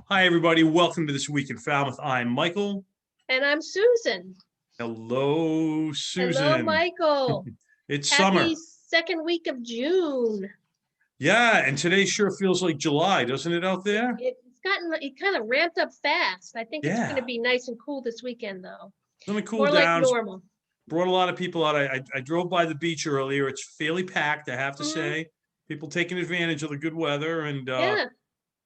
Hi, everybody. Welcome to This Week in Falmouth. I'm Michael. And I'm Susan. Hello, Hello, Susan. Michael. It's Happy summer. second week of June. Yeah, and today sure feels like July, doesn't it, out there? It kind of ramped up fast. I think it's going to Yeah. be nice and cool this weekend, though. Let me cool More like down. normal. Brought a lot of people out. I drove by the beach earlier. It's fairly packed, I have to Hmm. say. People taking advantage of the good weather. Yeah.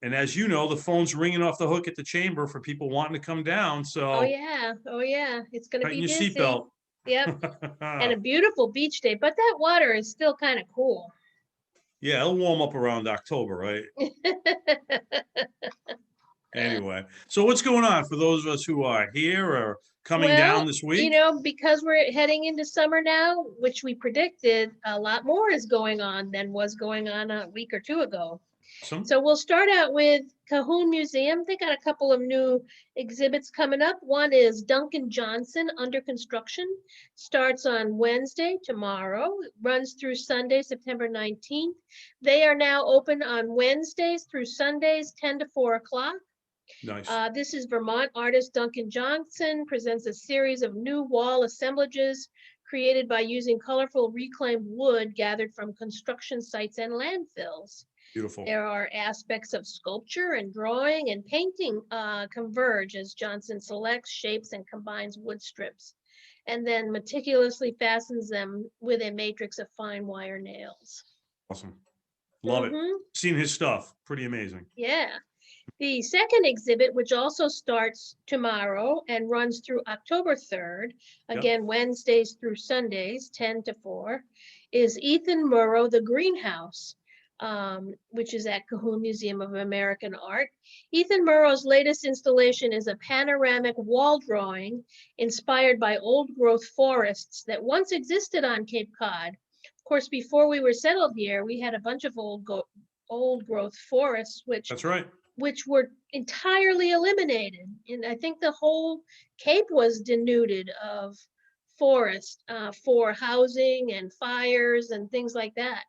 And as you know, the phone's ringing off the hook at the chamber for people wanting to come down. Oh, So yeah. Oh, yeah. It's going to tighten be your busy. seatbelt. Yep. And a beautiful beach day, but that water is still kind of cool. Yeah, it'll warm up around October, right? Anyway, so what's going on for those of us who are here or coming down Well, this week? because we're heading into summer now, which we predicted, a lot more is going on than was going on a week or two ago. Some So we'll start out with Cahoon Museum. They got a couple of new exhibits coming up. One is Duncan Johnson under construction. Starts on Wednesday, tomorrow. It runs through Sunday, September 19th. They are now open on Wednesdays through Sundays, 10 to 4 o'clock. nice, This is Vermont artist Duncan Johnson presents a series of new wall assemblages created by using colorful reclaimed wood gathered from construction sites and landfills. beautiful. There are aspects of sculpture and drawing and painting converge as Johnson selects, shapes, and combines wood strips, and then meticulously fastens them with a matrix of fine wire nails. Awesome. Love it. Mm-hmm. Seen his stuff. Pretty amazing. Yeah. The second exhibit, which also starts tomorrow and runs through October 3rd, Yep. again, Wednesdays through Sundays, 10 to 4, is Ethan Murrow, The Greenhouse, which is at Cahoon Museum of American Art. Ethan Murrow's latest installation is a panoramic wall drawing inspired by old growth forests that once existed on Cape Cod. Of course, before we were settled here, we had a bunch of old growth forests, That's right. which were entirely eliminated. And I think the whole Cape was denuded of forest for housing and fires and things like that.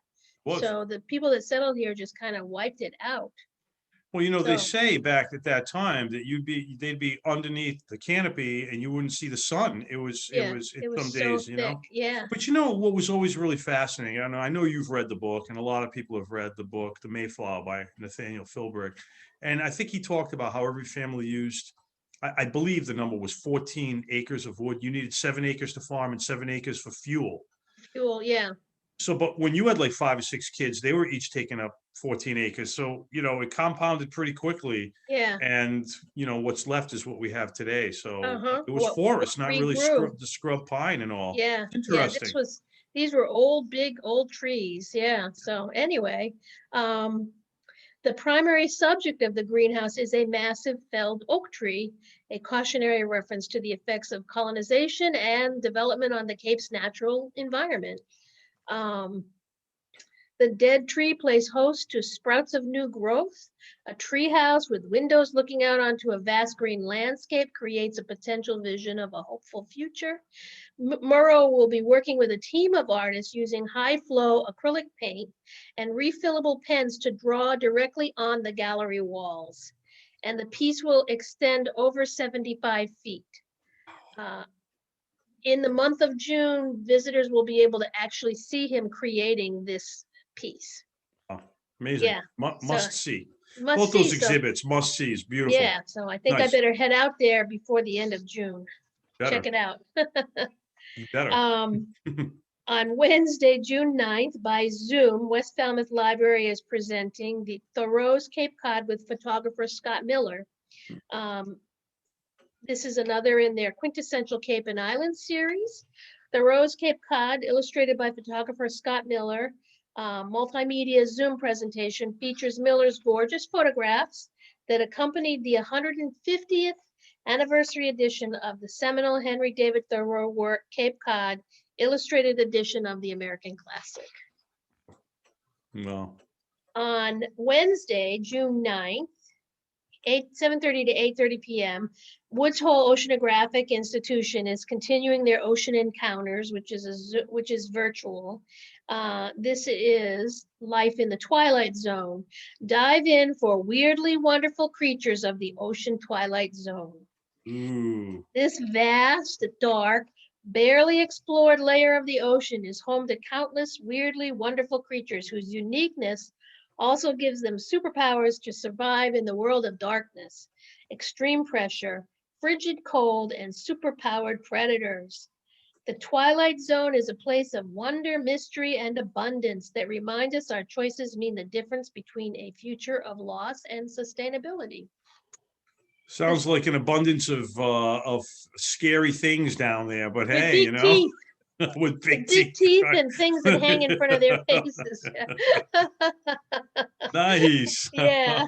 Was. So the people that settled here just kind of wiped it out. Well, they So say back at that time that they'd be underneath the canopy and you wouldn't see the sun. yeah, It's it some was so days. thick. Yeah. But what was always really fascinating, I know you've read the book and a lot of people have read the book, The Mayflower by Nathaniel Philbrick. And I think he talked about how every family used, I believe the number was 14 acres of wood. You needed 7 acres to farm and 7 acres for fuel. Fuel, yeah. So, but when you had like 5 or 6 kids, they were each taking up 14 acres. So, it compounded pretty quickly. Yeah. And, what's left is what we have today. So Uh-huh. it was What forest, not really regrew. the scrub pine and all. Yeah. Yeah. Interesting. These were old, big, old trees. Yeah. So anyway, the primary subject of the greenhouse is a massive felled oak tree, a cautionary reference to the effects of colonization and development on the Cape's natural environment. The dead tree plays host to sprouts of new growth. A tree house with windows looking out onto a vast green landscape creates a potential vision of a hopeful future. Murrow will be working with a team of artists using high flow acrylic paint and refillable pens to draw directly on the gallery walls. And the piece will extend over 75 feet. In the month of June, visitors will be able to actually see him creating this piece. Oh, amazing. Yeah, so Must see. must Both see. those So exhibits, must see. Is beautiful. yeah, so I think I Nice. better head out there before the end of June. Check Better. it out. You better. On Wednesday, June 9th, by Zoom, West Falmouth Library is presenting the Thoreau's Cape Cod with photographer Scott Miller. This is another in their quintessential Cape and Island series. Thoreau's Cape Cod, illustrated by photographer Scott Miller, multimedia Zoom presentation features Miller's gorgeous photographs that accompanied the 150th anniversary edition of the seminal Henry David Thoreau work, Cape Cod, illustrated edition of the American classic. No. On Wednesday, June 9th, 7:30 to 8:30 p.m. Woods Hole Oceanographic Institution is continuing their ocean encounters, which is virtual. This is Life in the Twilight Zone. Dive in for weirdly wonderful creatures of the ocean twilight zone. Ooh. This vast, dark, barely explored layer of the ocean is home to countless weirdly wonderful creatures whose uniqueness also gives them superpowers to survive in the world of darkness, extreme pressure, frigid cold, and superpowered predators. The Twilight Zone is a place of wonder, mystery, and abundance that reminds us our choices mean the difference between a future of loss and sustainability. Sounds like an abundance of scary things down there, but With hey, big teeth. with big Big teeth and things that hang in front of their faces. Nice. Yeah.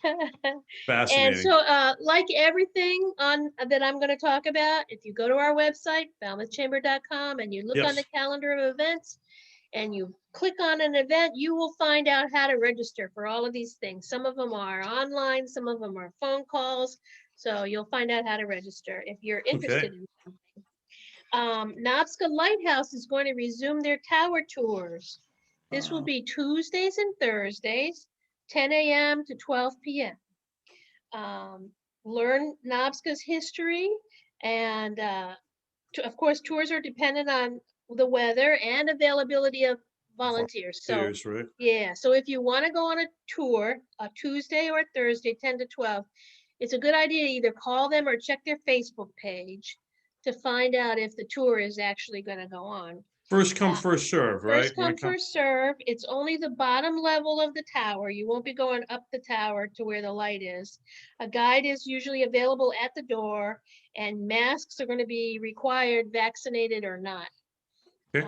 And Fascinating. so, like everything on that I'm going to talk about, if you go to our website, falmouthchamber.com, and you look on the Yes. calendar of events, and you click on an event, you will find out how to register for all of these things. Some of them are online, some of them are phone calls. So you'll find out how to register if you're interested Okay. in something. Nobska Lighthouse is going to resume their tower tours. This will be Tuesdays and Thursdays, 10 a.m. to 12 p.m. Learn Nobska's history, and of course, tours are dependent on the weather and availability of volunteers. So, Volunteers, right? yeah, so if you want to go on a tour, a Tuesday or Thursday, 10 to 12, it's a good idea to either call them or check their Facebook page to find out if the tour is actually going to go on. First come, first serve, right? First come, first serve. It's only the bottom level of the tower. You won't be going up the tower to where the light is. A guide is usually available at the door, and masks are going to be required, vaccinated or not. Okay.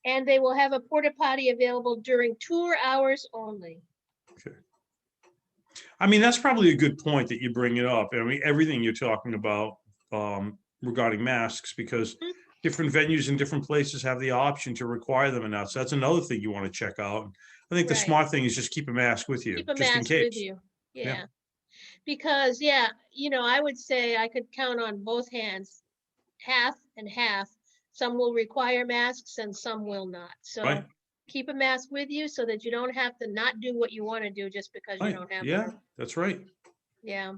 And they will have a porta potty available during tour hours only. Okay. I mean, that's probably a good point that you bring it up. I mean, everything you're talking about regarding masks, because different venues in different places have the option to require them or not. So that's another thing you want to check out. I think the Right. smart thing is just keep a mask with you, Keep a just in mask with case. you. Yeah. Because, yeah, I would say I could count on both hands, half and half. Some will require masks and some will not. So Right. keep a mask with you so that you don't have to not do what you want to do just because you Right. don't have Yeah, one. that's right. Yeah.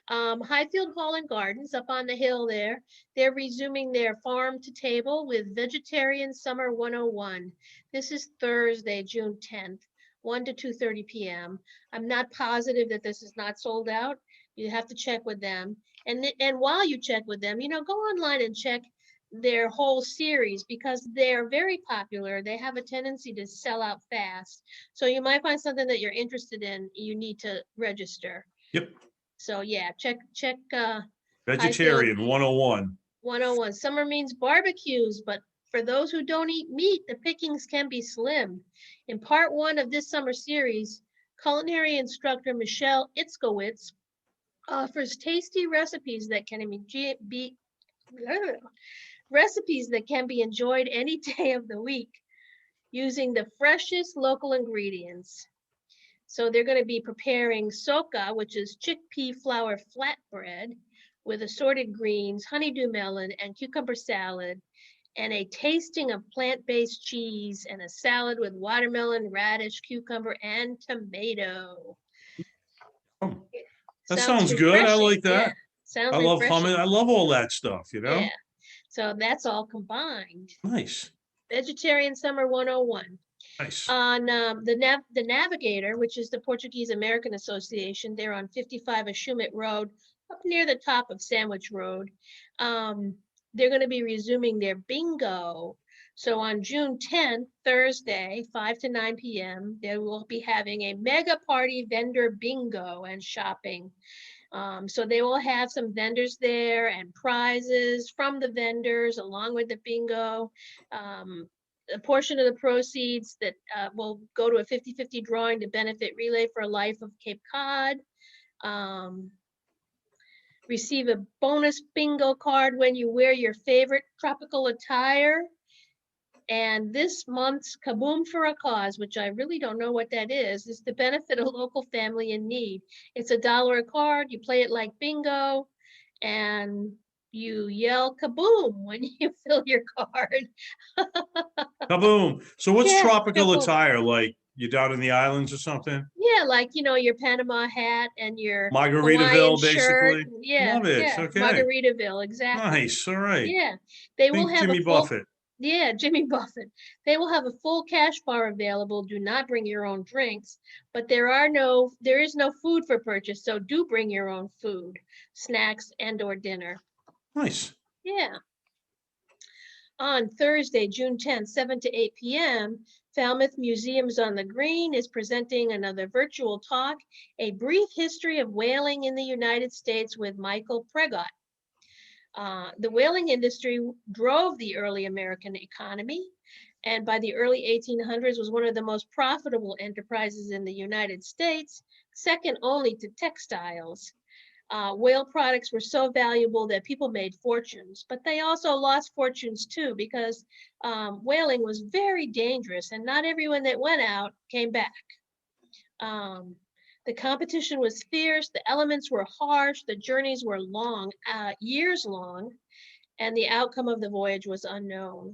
Highfield Hall and Gardens up on the hill there, they're resuming their farm to table with Vegetarian Summer 101. This is Thursday, June 10th, 1 to 2:30 p.m. I'm not positive that this is not sold out. You have to check with them. And while you check with them, go online and check their whole series because they're very popular. They have a tendency to sell out fast. So you might find something that you're interested in. You need to register. Yep. So yeah, check Vegetarian Highfield 101. 101. Summer means barbecues, but for those who don't eat meat, the pickings can be slim. In part one of this summer series, culinary instructor Michelle Itzkowitz offers tasty recipes that can be recipes that can be enjoyed any day of the week using the freshest local ingredients. So they're going to be preparing soka, which is chickpea flour flatbread with assorted greens, honeydew melon, and cucumber salad, and a tasting of plant-based cheese and a salad with watermelon, radish, cucumber, and tomato. Oh, that Sounds sounds good. I refreshing. like Yeah, that. sounds I love hummus. refreshing. I love all that stuff, Yeah, so that's all combined. Nice. Vegetarian Summer 101. Nice. On the Navigator, which is the Portuguese American Association, they're on 55 Ashumet Road, up near the top of Sandwich Road. They're going to be resuming their bingo. So on June 10th, Thursday, 5 to 9 p.m., they will be having a mega party vendor bingo and shopping. So they will have some vendors there and prizes from the vendors along with the bingo. A portion of the proceeds that will go to a 50-50 drawing to benefit Relay for Life of Cape Cod. Receive a bonus bingo card when you wear your favorite tropical attire. And this month's Kaboom for a Cause, which I really don't know what that is to benefit a local family in need. It's $1 a card. You play it like bingo, and you yell kaboom when you fill your card. Kaboom. So what's Yeah, tropical kaboom. attire? Like you down in the islands or something? Yeah, like, your Panama hat and your Hawaiian Margaritaville, shirt. basically. Yeah, Love it. yeah, Okay. Margaritaville, exactly. Nice. All right. Yeah, they will Think have a Jimmy full, Buffett. yeah, Jimmy Buffett. They will have a full cash bar available. Do not bring your own drinks, but there is no food for purchase, so do bring your own food, snacks, and or dinner. Nice. Yeah. On Thursday, June 10th, 7 to 8 p.m., Falmouth Museums on the Green is presenting another virtual talk, A Brief History of Whaling in the United States with Michael Pregot. The whaling industry drove the early American economy, and by the early 1800s was one of the most profitable enterprises in the United States, second only to textiles. Whale products were so valuable that people made fortunes, but they also lost fortunes too, because whaling was very dangerous and not everyone that went out came back. The competition was fierce, the elements were harsh, the journeys were long, years long, and the outcome of the voyage was unknown.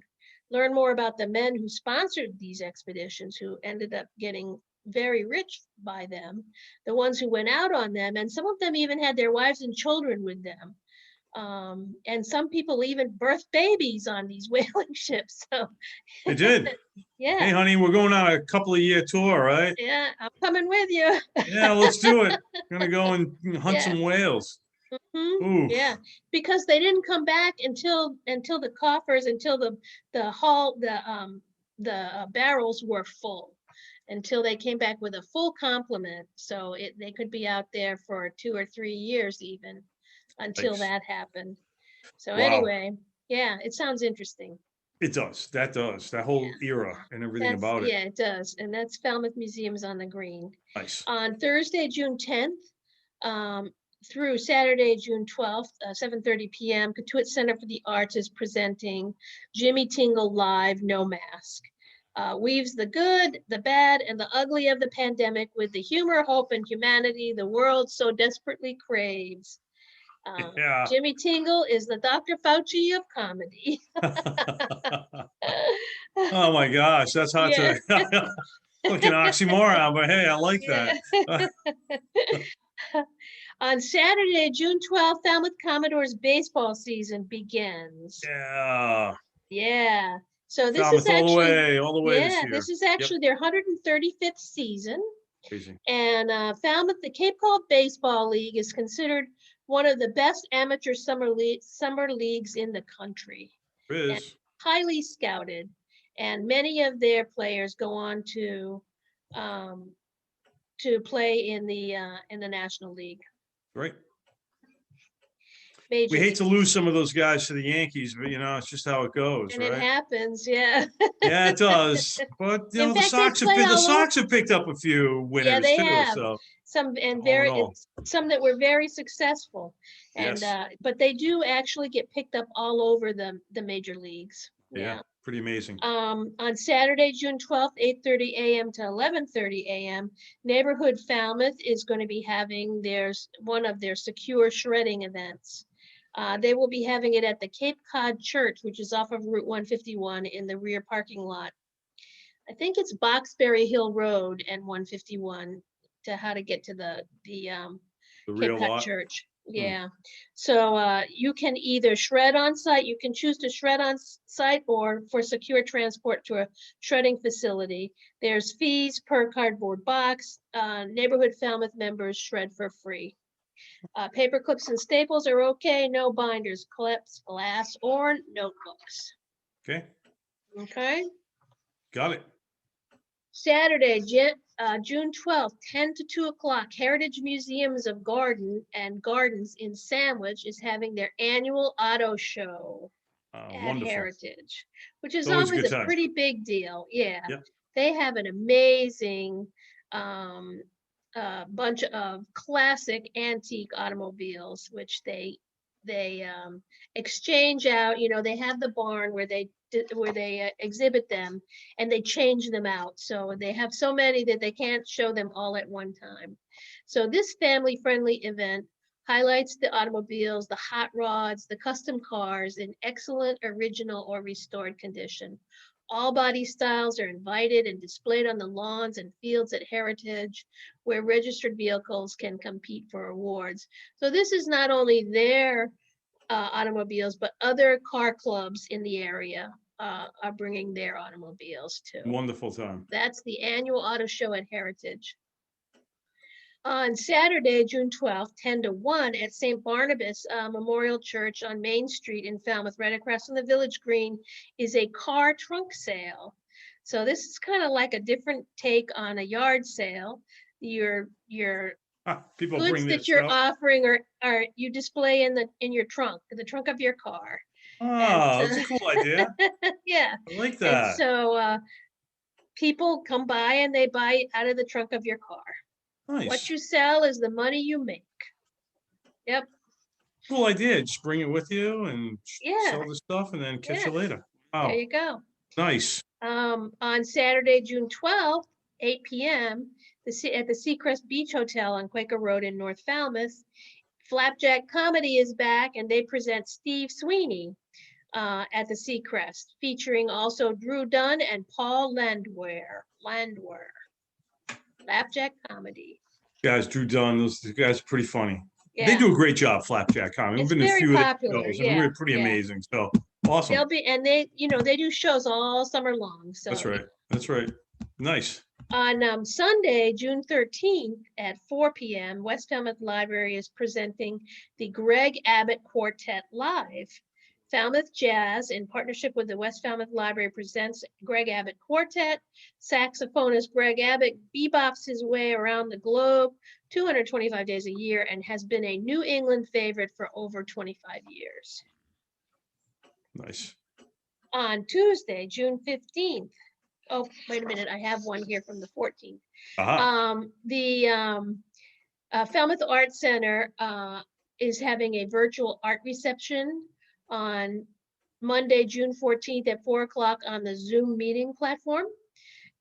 Learn more about the men who sponsored these expeditions, who ended up getting very rich by them, the ones who went out on them, and some of them even had their wives and children with them. And some people even birthed babies on these whaling ships. So, It did. Hey, yeah, honey, we're going on a couple of year tour, right? yeah, I'm coming with you. Yeah, let's do it. Gonna go and hunt Yeah. some whales. Yeah, Oof. because they didn't come back until the coffers, until the hull, the barrels were full, until they came back with a full complement. So they could be out there for 2 or 3 years even until Nice. that happened. So Wow. anyway, yeah, it sounds interesting. It does. That does. That whole era and everything about it. Yeah, it does. And that's Falmouth Museums on the Green. Nice. On Thursday, June 10th, um, through Saturday, June 12th, 7:30 p.m., Katuitt Center for the Arts is presenting Jimmy Tingle Live, No Mask. Weaves the good, the bad, and the ugly of the pandemic with the humor, hope, and humanity the world so desperately craves. Yeah. Jimmy Tingle is the Dr. Fauci of comedy. Oh my gosh, that's hard Yeah, to like an oxymoron, but hey, I like that. yeah. On Saturday, June 12th, Falmouth Commodores baseball season begins. Yeah. Yeah. So this is Falmouth actually, all the way this yeah, year. this is Yep. actually their 135th season. Crazy. And Falmouth, the Cape Cod Baseball League is considered one of the best amateur summer leagues in the country, It and is. highly scouted. And many of their players go on um, to play in the National League, Great. We Major hate League. to lose some of those guys to the Yankees, but it's just how it goes, And it right? happens, yeah. Yeah, it does. But In the fact, they Sox play the all over. Sox have picked up a few Yeah, winners they too. have So all in all, some that were very successful, and yes. but they do actually get picked up all over the major leagues. Yeah, Yeah. pretty amazing. On Saturday, June 12th, 8:30 a.m. to 11:30 a.m., Neighborhood Falmouth is going to be having one of their secure shredding events. They will be having it at the Cape Cod Church, which is off of Route 151 in the rear parking lot. I think it's Boxberry Hill Road and 151 to how to get to the The Cape real Cod lot. Church. Hmm. Yeah. So you can either shred on site, you can choose to shred on site, or for secure transport to a shredding facility. There's fees per cardboard box. Neighborhood Falmouth members shred for free. Paper clips and staples are okay. No binders, clips, glass, or notebooks. Okay, Okay. got it. Saturday, June 12th, 10 to 2 o'clock, Heritage Museums of Gardens in Sandwich is having their annual auto show at Wonderful. Heritage, which It's is always a always good a time. pretty big deal. Yeah, Yeah. they have an amazing um, bunch of classic antique automobiles, which they exchange out. They have the barn where they exhibit them, and they change them out. So they have so many that they can't show them all at one time. So this family-friendly event highlights the automobiles, the hot rods, the custom cars in excellent, original, or restored condition. All body styles are invited and displayed on the lawns and fields at Heritage, where registered vehicles can compete for awards. So this is not only their automobiles, but other car clubs in the area are bringing their automobiles too. Wonderful time. That's the annual auto show at Heritage. On Saturday, June 12th, 10 to 1 at St. Barnabas Memorial Church on Main Street in Falmouth, right across from the Village Green, is a car trunk sale. So this is kind of like a different take on a yard sale. Your People goods bring their that you're stuff. offering are you display in your trunk, the trunk of your car. Oh, that's a cool idea. Yeah. I like And that. so people come by and they buy out of the trunk of your car. What Nice. you sell is the money you make. Yep. Cool idea. Just bring it with you and Yeah. sell the stuff and then catch you Yeah. later. There Wow. you go. Nice. On Saturday, June 12th, 8 p.m., at the Seacrest Beach Hotel on Quaker Road in North Falmouth, Flapjack Comedy is back, and they present Steve Sweeney at the Seacrest, featuring also Drew Dunn and Paul Landwehr. Flapjack Comedy. Guys, Drew Dunn, those guys are pretty funny. Yeah. They do a great job, Flapjack Comedy. It's We've been to a very few of their popular. shows, Yeah. and we're pretty Yeah. amazing. So awesome. They'll be, and they do shows all summer long. So That's right. That's right. Nice. on Sunday, June 13th at 4 p.m., West Falmouth Library is presenting the Greg Abbott Quartet Live. Falmouth Jazz, in partnership with the West Falmouth Library, presents Greg Abbott Quartet. Saxophonist Greg Abbott bebops his way around the globe 225 days a year and has been a New England favorite for over 25 years. Nice. On Tuesday, June 15th, oh, wait a minute, I have one here from the 14th. The Falmouth Art Center is having a virtual art reception on Monday, June 14th at 4 o'clock on the Zoom meeting platform.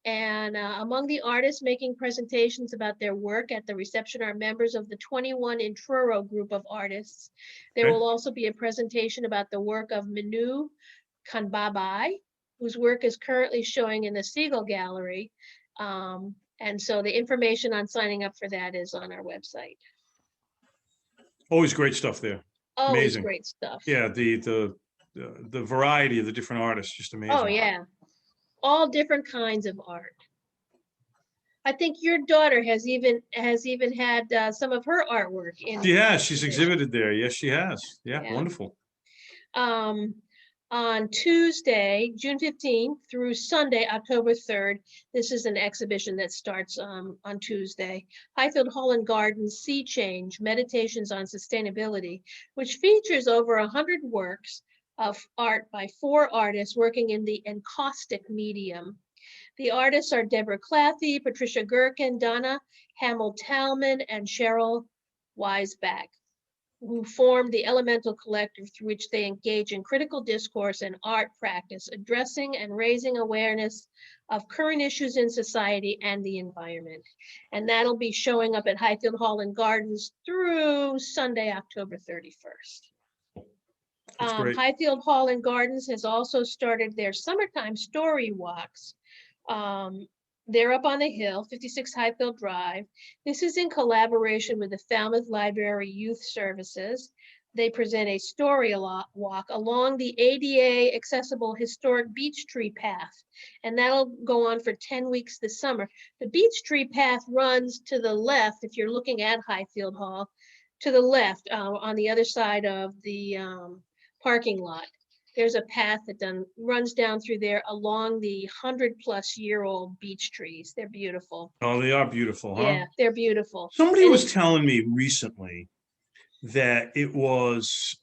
And among the artists making presentations about their work at the reception are members of the 21 in Truro group of artists. There will also be a presentation about the work of Minu Kanbabai, whose work is currently showing in the Siegel Gallery. And so the information on signing up for that is on our website. Always great stuff there. Always Amazing. great stuff. Yeah, the variety of the different artists, just amazing. Oh yeah, all different kinds of art. I think your daughter has even had some of her artwork in. Yeah, she's exhibited there. Yes, she has. Yeah. Wonderful. On Tuesday, June 15th through Sunday, October 3rd, this is an exhibition that starts on Tuesday. Highfield Hall and Gardens Sea Change, Meditations on Sustainability, which features over 100 works of art by 4 artists working in the encaustic medium. The artists are Deborah Clathy, Patricia Gherkin, Donna Hamill-Talman, and Cheryl Weisbach, who formed the Elemental Collective, through which they engage in critical discourse and art practice, addressing and raising awareness of current issues in society and the environment. And that'll be showing up at Highfield Hall and Gardens through Sunday, October 31st. Highfield Hall and Gardens has also started their summertime story walks. They're up on the hill, 56 Highfield Drive. This is in collaboration with the Falmouth Library Youth Services. They present a story walk along the ADA accessible historic beech tree path, and that'll go on for 10 weeks this summer. The beech tree path runs to the left, if you're looking at Highfield Hall, to the left on the other side of the parking lot. There's a path that runs down through there along the 100-plus-year-old beech trees. They're beautiful. Oh, they are beautiful, huh? Yeah, they're beautiful. Somebody was telling me recently that it was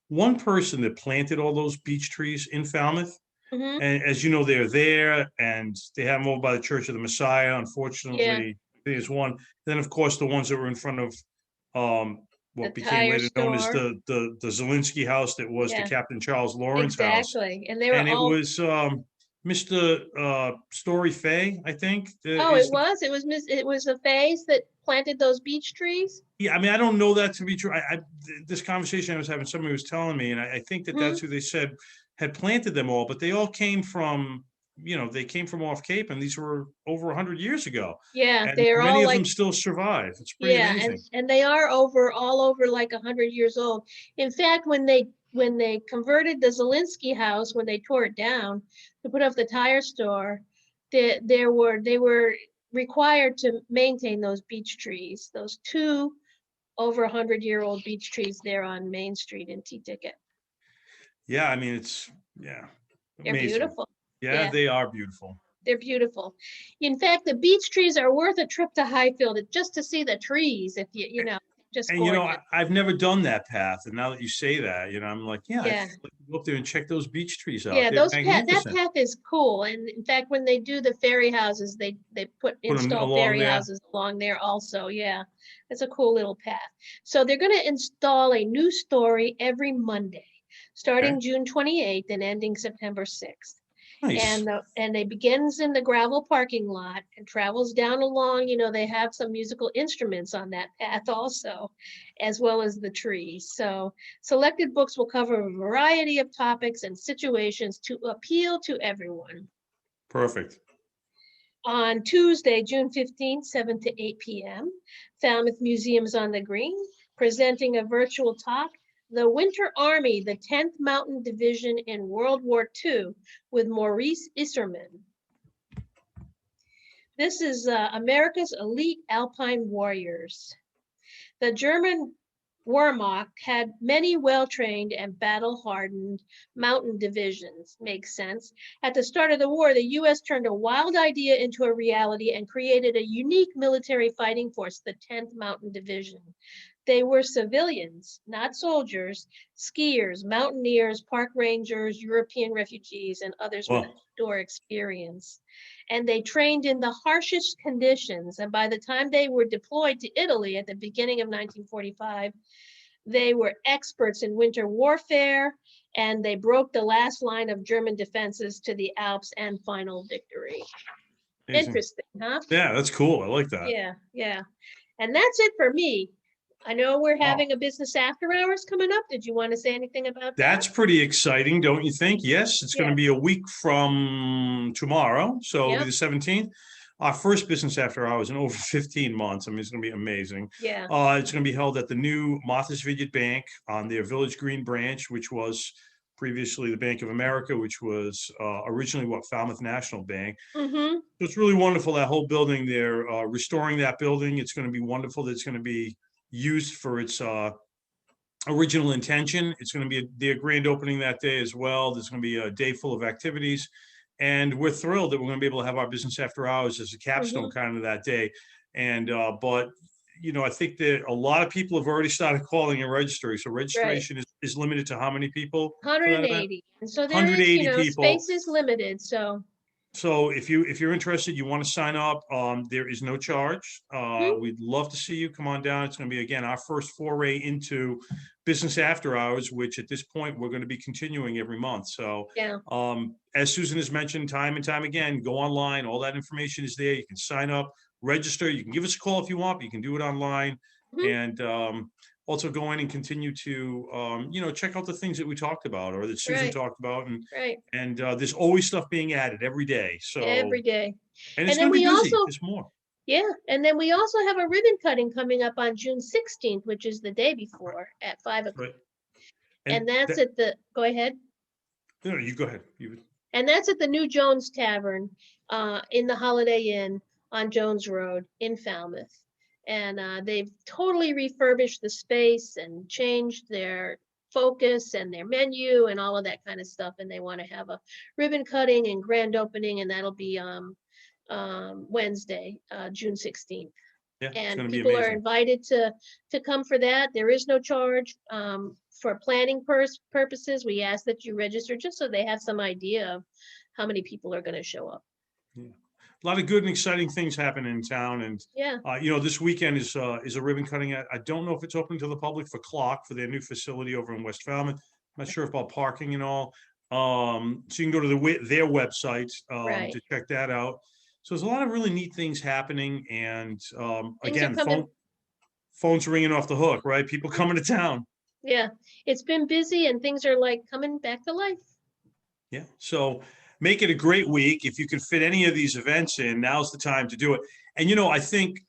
one person that planted all those beech trees in Falmouth. Mm-hmm. And as you know, they're there and they have them over by the Church of the Messiah. Unfortunately, there's one. Then, of course, the ones that were in front of The what became tire later known as store. the Zelensky House that was the Yeah, Captain Charles Lawrence House. exactly. And they were And it all, was Mr. Story Fay, I think, oh, is the. it was a phase that planted those beech trees. Yeah, I mean, I don't know that to be true. This conversation I was having, somebody was telling me, and I think that Hmm. that's who they said had planted them all, but they all came from, they came from off Cape, and these were over 100 years ago, Yeah, and they are many all of them like, still survive. It's pretty yeah, amazing. and they are all over like 100 years old. In fact, when they converted the Zelensky house, when they tore it down to put up the tire store, they were required to maintain those beech trees, those two over 100-year-old beech trees there on Main Street in T-Ticket. Yeah, I mean, yeah, They're amazing. beautiful. Yeah, Yeah, they are beautiful. they're beautiful. In fact, the beech trees are worth a trip to Highfield just to see the trees. If just And gorgeous. I've never done that path, and now that you say that, I'm like, yeah, I'd Yeah. like to go up there and check those beech trees out. Yeah, They're that magnificent. path is cool. And in fact, when they do the ferry houses, they Put them install along ferry there. houses along there also. Yeah, it's a cool little path. So they're going to install a new story every Monday, Okay, starting June 28th and ending September 6th. nice. And it begins in the gravel parking lot and travels down along, they have some musical instruments on that path also, as well as the trees. So selected books will cover a variety of topics and situations to appeal to everyone. Perfect. On Tuesday, June 15th, 7 to 8 p.m., Falmouth Museum's on the Green, presenting a virtual talk, The Winter Army, the 10th Mountain Division in World War II, with Maurice Isserman. This is America's elite alpine warriors. The German Wehrmacht had many well-trained and battle-hardened mountain divisions. Makes sense. At the start of the war, the U.S. turned a wild idea into a reality and created a unique military fighting force, the 10th Mountain Division. They were civilians, not soldiers, skiers, mountaineers, park rangers, European refugees, and others with Well, outdoor experience. And they trained in the harshest conditions. And by the time they were deployed to Italy at the beginning of 1945, they were experts in winter warfare, and they broke the last line of German defenses to the Alps and final victory. amazing. Interesting, huh? Yeah, that's cool. I like that. Yeah, yeah. And that's it for me. I know we're Wow. having a business after hours coming up. Did you want to say anything about that? That's pretty exciting, don't you think? Yes, it's going to Yeah. be a week from tomorrow, so it'll be Yep. the 17th. Our first business after hours in over 15 months. I mean, it's going to be amazing. Yeah. It's going to be held at the new Martha's Vineyard Bank on their Village Green branch, which was previously the Bank of America, which was originally Falmouth National Bank. Mm-hmm. So it's really wonderful, that whole building. They're restoring that building. It's going to be wonderful that it's going to be used for its original intention. It's going to be their grand opening that day as well. There's going to be a day full of activities. And we're thrilled that we're going to be able to have our business after hours as a capstone kind of that day. And, but, I think that a lot of people have already started calling and registering. So Right. registration is limited to how many people for that event? 180. And so there is, 180 people. space is limited. So So if you're interested, you want to sign up, there is no charge. We'd love to see you. Come on down. It's going to be, again, our first foray into business after hours, which at this point we're going to be continuing every month. So yeah. as Susan has mentioned time and time again, go online. All that information is there. You can sign up, register. You can give us a call if you want, but you can do it online. Mhm. And also go in and continue to, check out the things that we talked about or that Susan Right. talked about. Right. And there's always stuff being added every day. So, Every day. and it's And going then to be we busy. also, There's more. yeah, and then we also have a ribbon cutting coming up on June 16th, which is the day before at 5 o'clock. Right. And And that's that, at go ahead. no, you go ahead. And that's at the New Jones Tavern in the Holiday Inn on Jones Road in Falmouth. And they've totally refurbished the space and changed their focus and their menu and all of that kind of stuff. And they want to have a ribbon cutting and grand opening, and that'll be Wednesday, June 16th. Yeah, it's And going to be people are amazing. invited to come for that. There is no charge. For planning purposes, we ask that you register just so they have some idea of how many people are going to show up. Yeah. A lot of good and exciting things happening in town. And, Yeah, this weekend is a ribbon cutting. I don't know if it's open to the public for Clock for their new facility over in West Falmouth. I'm not sure about parking and all. So you can go to their website right. to check that out. So there's a lot of really neat things happening. And Things are again, coming. phone's ringing off the hook, right? People coming to town. Yeah, it's been busy and things are like coming back to life. Yeah. So make it a great week. If you can fit any of these events in, now's the time to do it. And, I think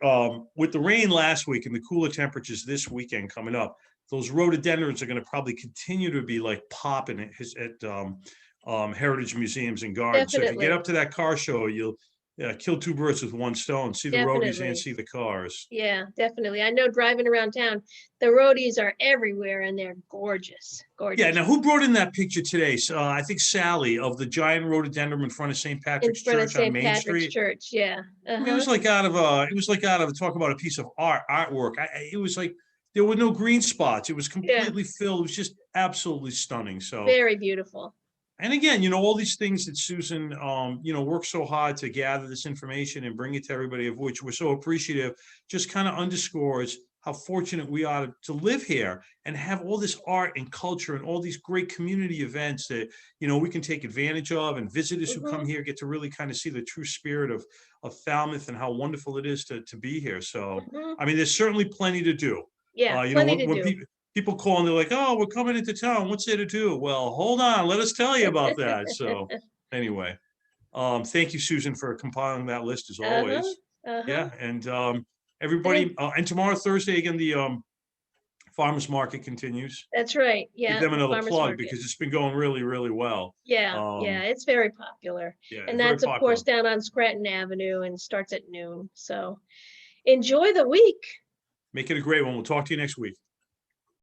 with the rain last week and the cooler temperatures this weekend coming up, those rhododendrons are going to probably continue to be like popping at heritage museums and gardens. So if you get Definitely, up to that car show, you'll kill two birds with one stone, see the roadies and definitely. see the cars. Yeah, definitely. I know driving around town, the roadies are everywhere and they're gorgeous, Yeah. gorgeous. Now, who brought in that picture today? So, I think Sally of the giant rhododendron in front of St. In Patrick's front of Church on St. Main Patrick's Street. Church, yeah. I mean, it was like out of talk about a piece of artwork. It was like there were no green spots. It was Yeah, completely filled. It was just absolutely stunning. So, very beautiful. and again, all these things that Susan, worked so hard to gather this information and bring it to everybody, of which we're so appreciative, just kind of underscores how fortunate we are to live here and have all this art and culture and all these great community events that, we can take advantage of, and visitors who come Mhm, here get to really kind of see the true spirit of Falmouth and how wonderful it is to be here. So, mhm. I mean, there's certainly plenty to do. Yeah, plenty to When do. people call and they're like, "Oh, we're coming into town. What's there to do?" Well, hold on, let us tell you about that. So anyway, thank you, Susan, for compiling that list as Uh-huh, always. uh-huh. Yeah. And And everybody, and tomorrow, Thursday, again, the farmers market continues. that's right. Give Yeah, them the another farmer's plug market. because it's been going really, really well. Yeah, yeah, it's very popular. Yeah, And it's very that's of popular. course down on Scranton Avenue and starts at noon. So enjoy the week. Make it a great one. We'll talk to you next week.